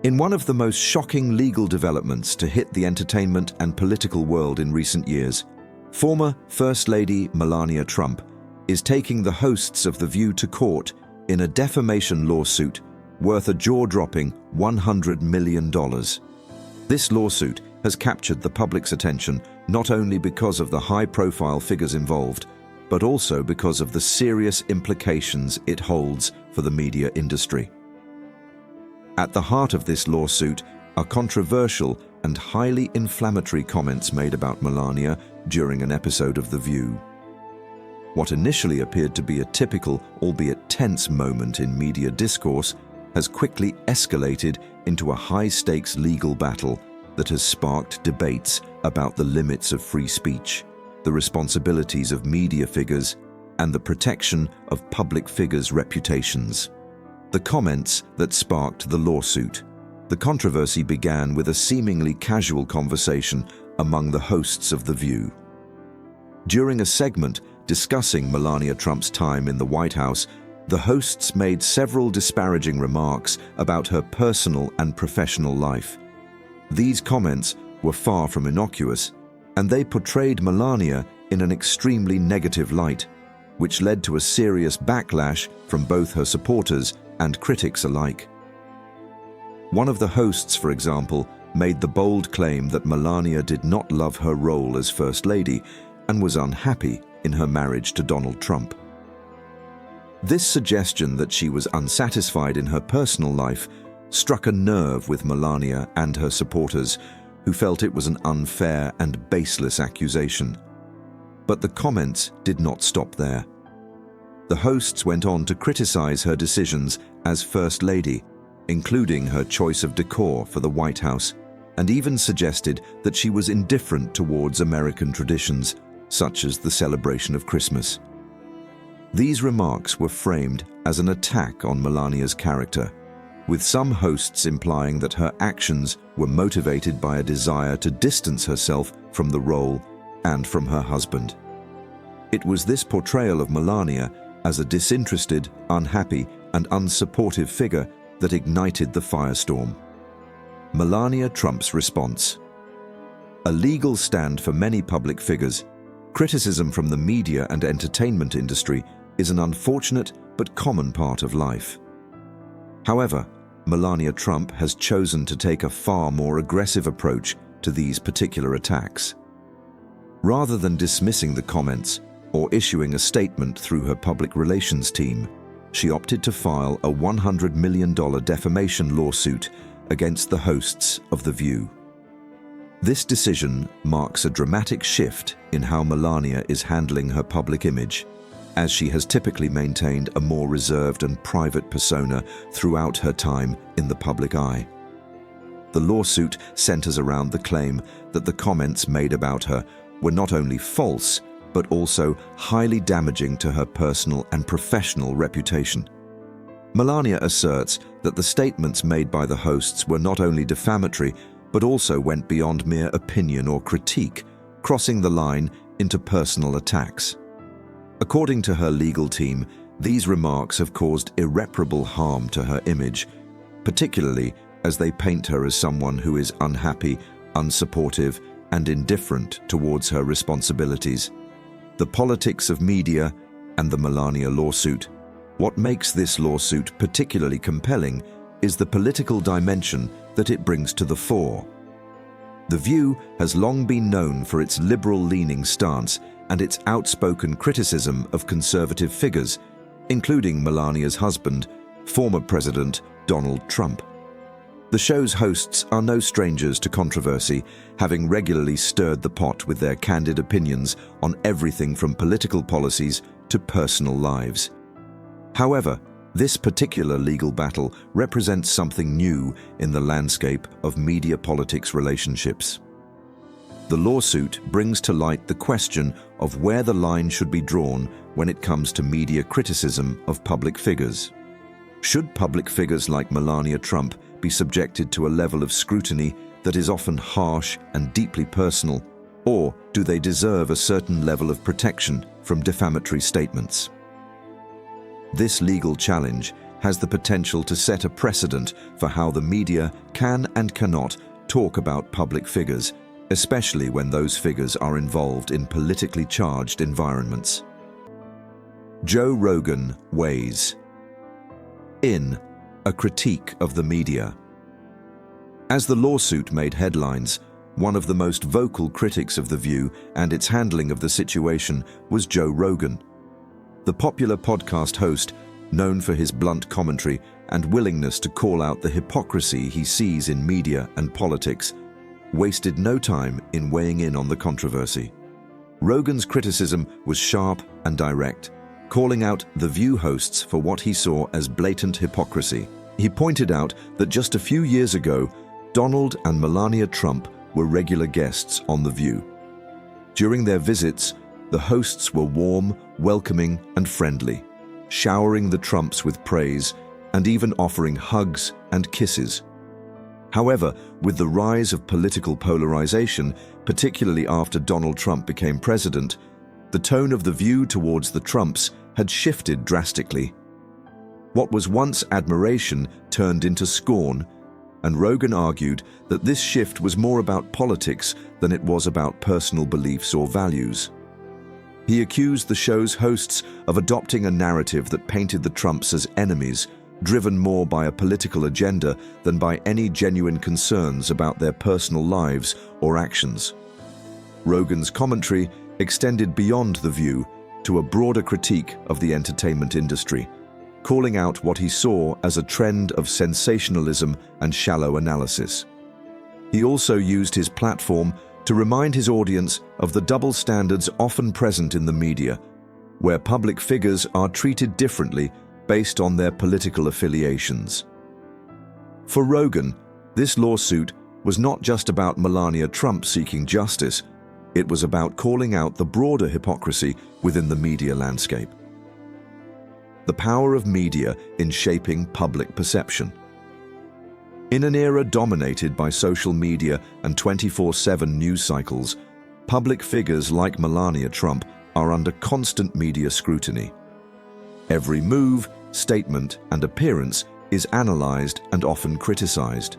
In one of the most shocking legal developments to hit the entertainment and political world in recent years, former First Lady Melania Trump is taking the hosts of The View to court in a defamation lawsuit worth a jaw-dropping $100 million. This lawsuit has captured the public's attention not only because of the high-profile figures involved, but also because of the serious implications it holds for the media industry. At the heart of this lawsuit are controversial and highly inflammatory comments made about Melania during an episode of The View. What initially appeared to be a typical, albeit tense moment in media discourse has quickly escalated into a high-stakes legal battle that has sparked debates about the limits of free speech, the responsibilities of media figures, and the protection of public figures' reputations. The comments that sparked the lawsuit. The controversy began with a seemingly casual conversation among the hosts of The View. During a segment discussing Melania Trump's time in the White House, the hosts made several disparaging remarks about her personal and professional life. These comments were far from innocuous, and they portrayed Melania in an extremely negative light, which led to a serious backlash from both her supporters and critics alike. One of the hosts, for example, made the bold claim that Melania did not love her role as First Lady and was unhappy in her marriage to Donald Trump. This suggestion that she was unsatisfied in her personal life struck a nerve with Melania and her supporters, who felt it was an unfair and baseless accusation. But the comments did not stop there. The hosts went on to criticize her decisions as First Lady, including her choice of decor for the White House, and even suggested that she was indifferent towards American traditions, such as the celebration of Christmas. These remarks were framed as an attack on Melania's character, with some hosts implying that her actions were motivated by a desire to distance herself from the role and from her husband. It was this portrayal of Melania as a disinterested, unhappy, and unsupportive figure that ignited the firestorm. Melania Trump's response. A legal stand for many public figures, criticism from the media and entertainment industry is an unfortunate but common part of life. However, Melania Trump has chosen to take a far more aggressive approach to these particular attacks. Rather than dismissing the comments or issuing a statement through her public relations team, she opted to file a $100 million defamation lawsuit against the hosts of The View. This decision marks a dramatic shift in how Melania is handling her public image, as she has typically maintained a more reserved and private persona throughout her time in the public eye. The lawsuit centers around the claim that the comments made about her were not only false, but also highly damaging to her personal and professional reputation. Melania asserts that the statements made by the hosts were not only defamatory, but also went beyond mere opinion or critique, crossing the line into personal attacks. According to her legal team, these remarks have caused irreparable harm to her image, particularly as they paint her as someone who is unhappy, unsupportive, and indifferent towards her responsibilities. The politics of media and the Melania lawsuit. What makes this lawsuit particularly compelling is the political dimension that it brings to the fore. The View has long been known for its liberal-leaning stance and its outspoken criticism of conservative figures, including Melania's husband, former President Donald Trump. The show's hosts are no strangers to controversy, having regularly stirred the pot with their candid opinions on everything from political policies to personal lives. However, this particular legal battle represents something new in the landscape of media politics relationships. The lawsuit brings to light the question of where the line should be drawn when it comes to media criticism of public figures. Should public figures like Melania Trump be subjected to a level of scrutiny that is often harsh and deeply personal, or do they deserve a certain level of protection from defamatory statements? This legal challenge has the potential to set a precedent for how the media can and cannot talk about public figures, especially when those figures are involved in politically charged environments. Joe Rogan weighs in a critique of the media. As the lawsuit made headlines, one of the most vocal critics of The View and its handling of the situation was Joe Rogan. The popular podcast host, known for his blunt commentary and willingness to call out the hypocrisy he sees in media and politics, wasted no time in weighing in on the controversy. Rogan's criticism was sharp and direct, calling out The View hosts for what he saw as blatant hypocrisy. He pointed out that just a few years ago, Donald and Melania Trump were regular guests on The View. During their visits, the hosts were warm, welcoming, and friendly, showering the Trumps with praise and even offering hugs and kisses. However, with the rise of political polarization, particularly after Donald Trump became president, the tone of The View towards the Trumps had shifted drastically. What was once admiration turned into scorn, and Rogan argued that this shift was more about politics than it was about personal beliefs or values. He accused the show's hosts of adopting a narrative that painted the Trumps as enemies, driven more by a political agenda than by any genuine concerns about their personal lives or actions. Rogan's commentary extended beyond The View to a broader critique of the entertainment industry, calling out what he saw as a trend of sensationalism and shallow analysis. He also used his platform to remind his audience of the double standards often present in the media, where public figures are treated differently based on their political affiliations. For Rogan, this lawsuit was not just about Melania Trump seeking justice, it was about calling out the broader hypocrisy within the media landscape. The power of media in shaping public perception. In an era dominated by social media and 24/7 news cycles, public figures like Melania Trump are under constant media scrutiny. Every move, statement, and appearance is analyzed and often criticized.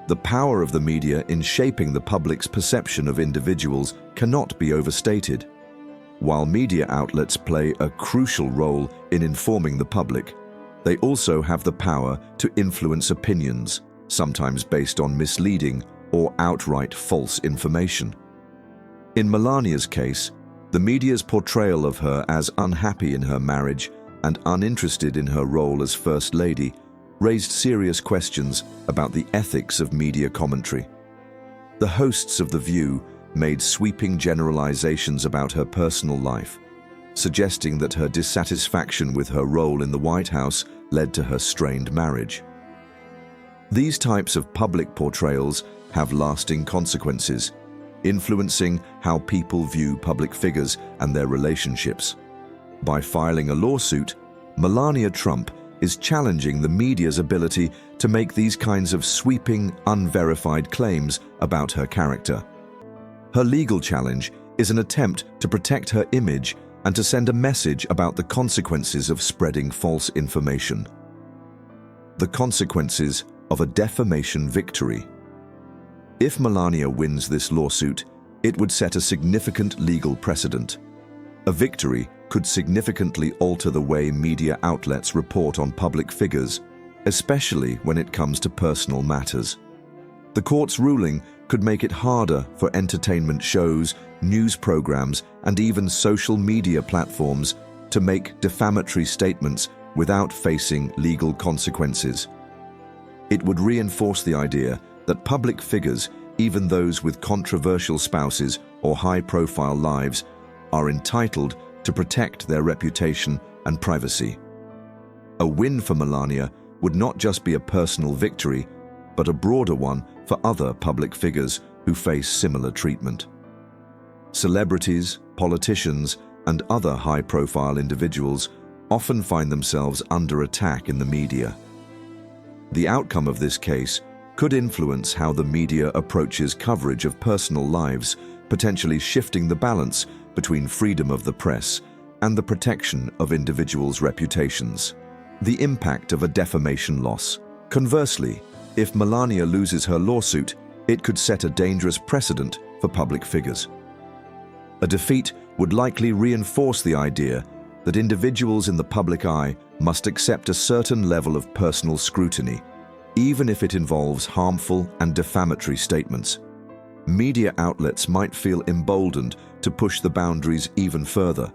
The power of the media in shaping the public's perception of individuals cannot be overstated. While media outlets play a crucial role in informing the public, they also have the power to influence opinions, sometimes based on misleading or outright false information. In Melania's case, the media's portrayal of her as unhappy in her marriage and uninterested in her role as First Lady raised serious questions about the ethics of media commentary. The hosts of The View made sweeping generalizations about her personal life, suggesting that her dissatisfaction with her role in the White House led to her strained marriage. These types of public portrayals have lasting consequences, influencing how people view public figures and their relationships. By filing a lawsuit, Melania Trump is challenging the media's ability to make these kinds of sweeping, unverified claims about her character. Her legal challenge is an attempt to protect her image and to send a message about the consequences of spreading false information. The consequences of a defamation victory. If Melania wins this lawsuit, it would set a significant legal precedent. A victory could significantly alter the way media outlets report on public figures, especially when it comes to personal matters. The court's ruling could make it harder for entertainment shows, news programs, and even social media platforms to make defamatory statements without facing legal consequences. It would reinforce the idea that public figures, even those with controversial spouses or high-profile lives, are entitled to protect their reputation and privacy. A win for Melania would not just be a personal victory, but a broader one for other public figures who face similar treatment. Celebrities, politicians, and other high-profile individuals often find themselves under attack in the media. The outcome of this case could influence how the media approaches coverage of personal lives, potentially shifting the balance between freedom of the press and the protection of individuals' reputations. The impact of a defamation loss. Conversely, if Melania loses her lawsuit, it could set a dangerous precedent for public figures. A defeat would likely reinforce the idea that individuals in the public eye must accept a certain level of personal scrutiny, even if it involves harmful and defamatory statements. Media outlets might feel emboldened to push the boundaries even further,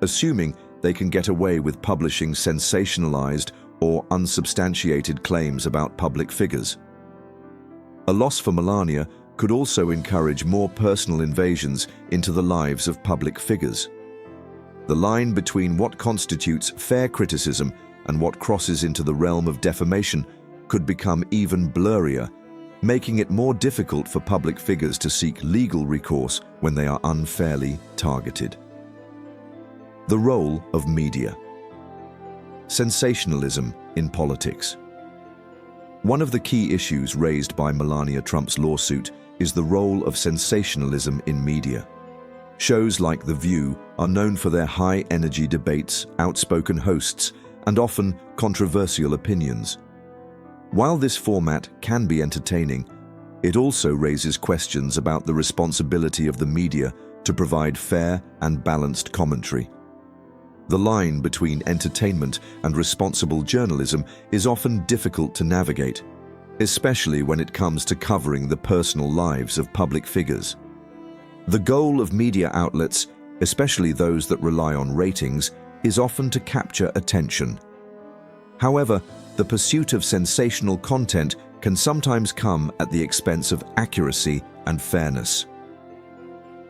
assuming they can get away with publishing sensationalized or unsubstantiated claims about public figures. A loss for Melania could also encourage more personal invasions into the lives of public figures. The line between what constitutes fair criticism and what crosses into the realm of defamation could become even blurrier, making it more difficult for public figures to seek legal recourse when they are unfairly targeted. The role of media. Sensationalism in politics. One of the key issues raised by Melania Trump's lawsuit is the role of sensationalism in media. Shows like The View are known for their high-energy debates, outspoken hosts, and often controversial opinions. While this format can be entertaining, it also raises questions about the responsibility of the media to provide fair and balanced commentary. The line between entertainment and responsible journalism is often difficult to navigate, especially when it comes to covering the personal lives of public figures. The goal of media outlets, especially those that rely on ratings, is often to capture attention. However, the pursuit of sensational content can sometimes come at the expense of accuracy and fairness.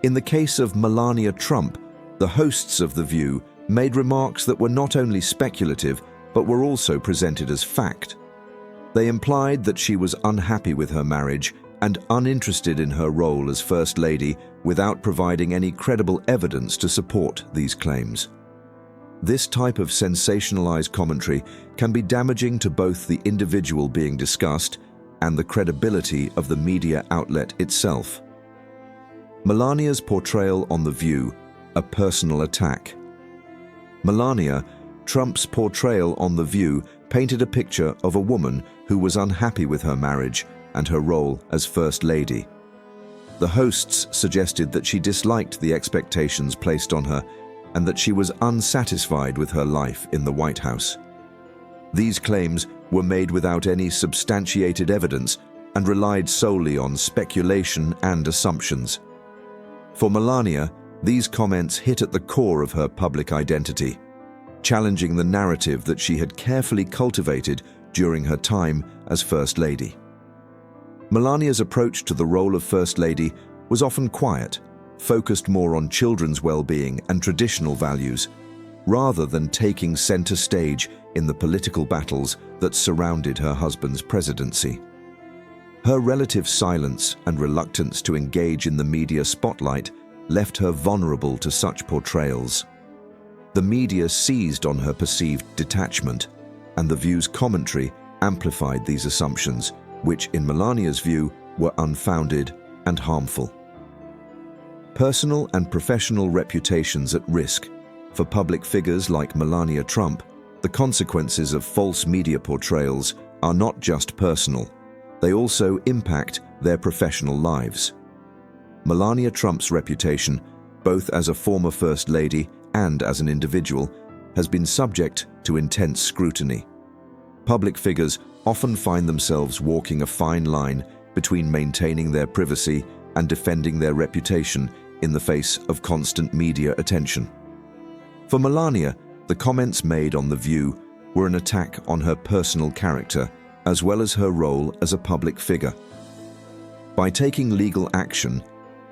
In the case of Melania Trump, the hosts of The View made remarks that were not only speculative, but were also presented as fact. They implied that she was unhappy with her marriage and uninterested in her role as First Lady without providing any credible evidence to support these claims. This type of sensationalized commentary can be damaging to both the individual being discussed and the credibility of the media outlet itself. Melania's portrayal on The View, a personal attack. Melania Trump's portrayal on The View painted a picture of a woman who was unhappy with her marriage and her role as First Lady. The hosts suggested that she disliked the expectations placed on her and that she was unsatisfied with her life in the White House. These claims were made without any substantiated evidence and relied solely on speculation and assumptions. For Melania, these comments hit at the core of her public identity, challenging the narrative that she had carefully cultivated during her time as First Lady. Melania's approach to the role of First Lady was often quiet, focused more on children's well-being and traditional values, rather than taking center stage in the political battles that surrounded her husband's presidency. Her relative silence and reluctance to engage in the media spotlight left her vulnerable to such portrayals. The media seized on her perceived detachment, and The View's commentary amplified these assumptions, which, in Melania's view, were unfounded and harmful. Personal and professional reputations at risk. For public figures like Melania Trump, the consequences of false media portrayals are not just personal, they also impact their professional lives. Melania Trump's reputation, both as a former First Lady and as an individual, has been subject to intense scrutiny. Public figures often find themselves walking a fine line between maintaining their privacy and defending their reputation in the face of constant media attention. For Melania, the comments made on The View were an attack on her personal character, as well as her role as a public figure. By taking legal action,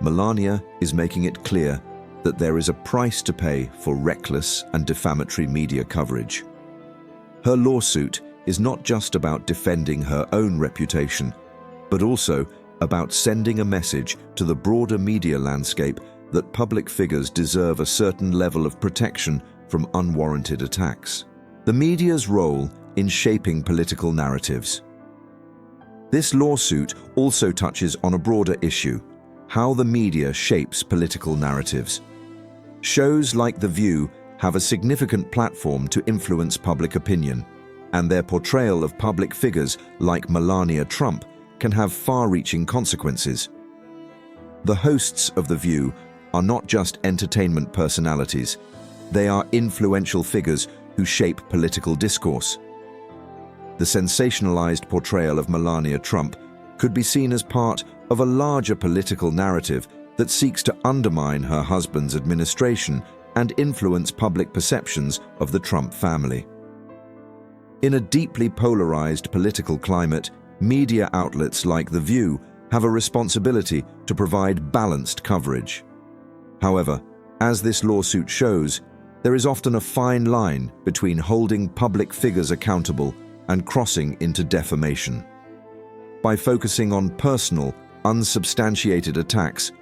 Melania is making it clear that there is a price to pay for reckless and defamatory media coverage. Her lawsuit is not just about defending her own reputation, but also about sending a message to the broader media landscape that public figures deserve a certain level of protection from unwarranted attacks. The media's role in shaping political narratives. This lawsuit also touches on a broader issue: how the media shapes political narratives. Shows like The View have a significant platform to influence public opinion, and their portrayal of public figures like Melania Trump can have far-reaching consequences. The hosts of The View are not just entertainment personalities, they are influential figures who shape political discourse. The sensationalized portrayal of Melania Trump could be seen as part of a larger political narrative that seeks to undermine her husband's administration and influence public perceptions of the Trump family. In a deeply polarized political climate, media outlets like The View have a responsibility to provide balanced coverage. However, as this lawsuit shows, there is often a fine line between holding public figures accountable and crossing into defamation. By focusing on personal, unsubstantiated attacks,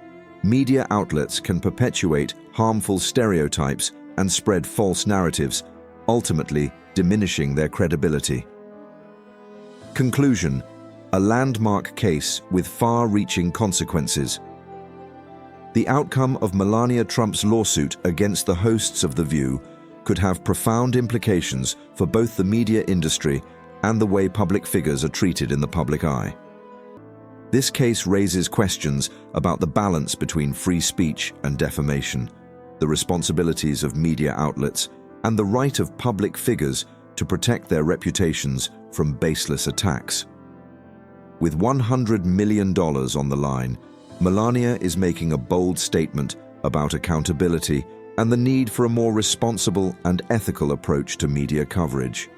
media outlets can perpetuate harmful stereotypes and spread false narratives, ultimately diminishing their credibility. Conclusion: a landmark case with far-reaching consequences. The outcome of Melania Trump's lawsuit against the hosts of The View could have profound implications for both the media industry and the way public figures are treated in the public eye. This case raises questions about the balance between free speech and defamation, the responsibilities of media outlets, and the right of public figures to protect their reputations from baseless attacks. With $100 million on the line, Melania is making a bold statement about accountability and the need for a more responsible and ethical approach to media coverage.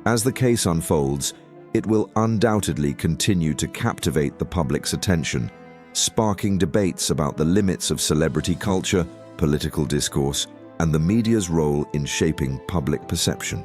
As the case unfolds, it will undoubtedly continue to captivate the public's attention, sparking debates about the limits of celebrity culture, political discourse, and the media's role in shaping public perception.